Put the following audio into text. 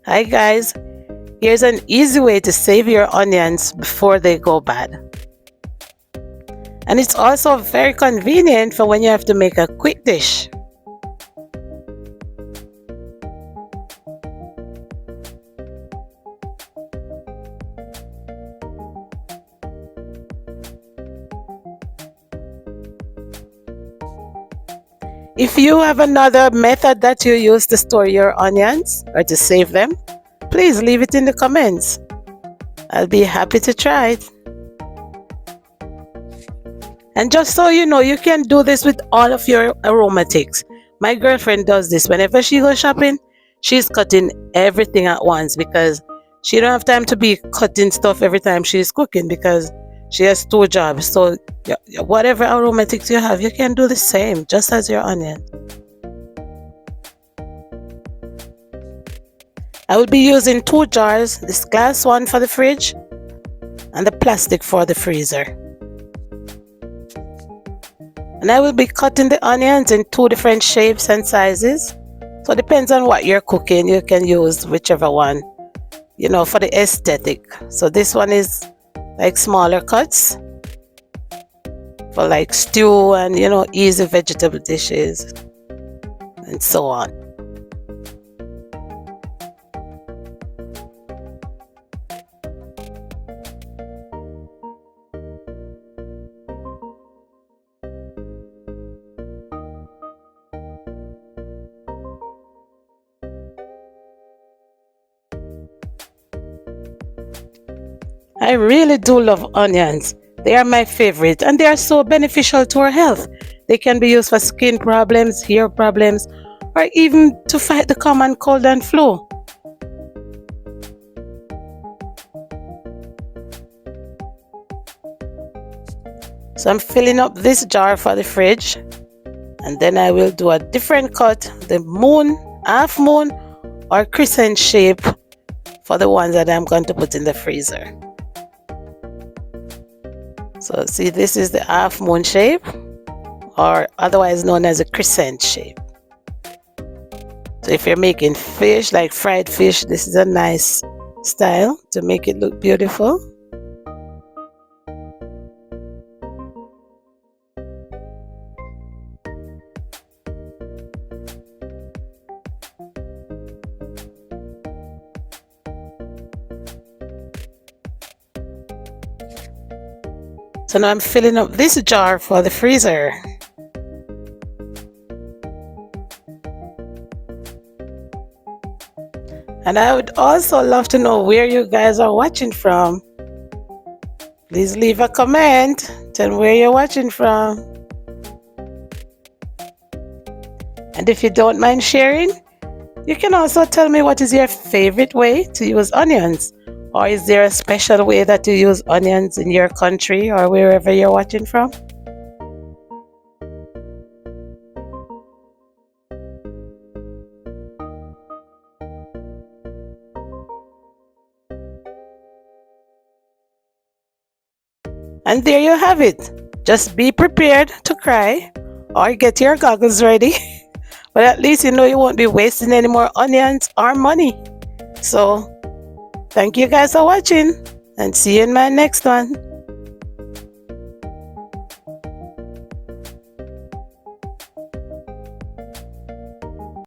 Hi guys, here's an easy way to save your onions before they go bad. And it's also very convenient for when you have to make a quick dish. If you have another method that you use to store your onions or to save them, please leave it in the comments. I'll be happy to try it. And just so you know, you can do this with all of your aromatics. My girlfriend does this whenever she goes shopping. She's cutting everything at once because she don't have time to be cutting stuff every time she's cooking because she has 2 jobs. So whatever aromatics you have, you can do the same just as your onion. I will be using 2 jars, this glass one for the fridge and the plastic for the freezer. And I will be cutting the onions in 2 different shapes and sizes. So it depends on what you're cooking, you can use whichever one, for the aesthetic. So this one is like smaller cuts for like stew and easy vegetable dishes and so on. I really do love onions. They are my favorite and they are so beneficial to our health. They can be used for skin problems, hair problems, or even to fight the common cold and flu. So I'm filling up this jar for the fridge and then I will do a different cut, the moon, half moon or crescent shape for the ones that I'm going to put in the freezer. So see, this is the half moon shape or otherwise known as a crescent shape. So if you're making fish, like fried fish, this is a nice style to make it look beautiful. So now I'm filling up this jar for the freezer. And I would also love to know where you guys are watching from. Please leave a comment, tell where you're watching from. And if you don't mind sharing, you can also tell me what is your favorite way to use onions. Or is there a special way that you use onions in your country or wherever you're watching from? And there you have it. Just be prepared to cry or get your goggles ready. But at least you know you won't be wasting any more onions or money. So thank you guys for watching and see you in my next one.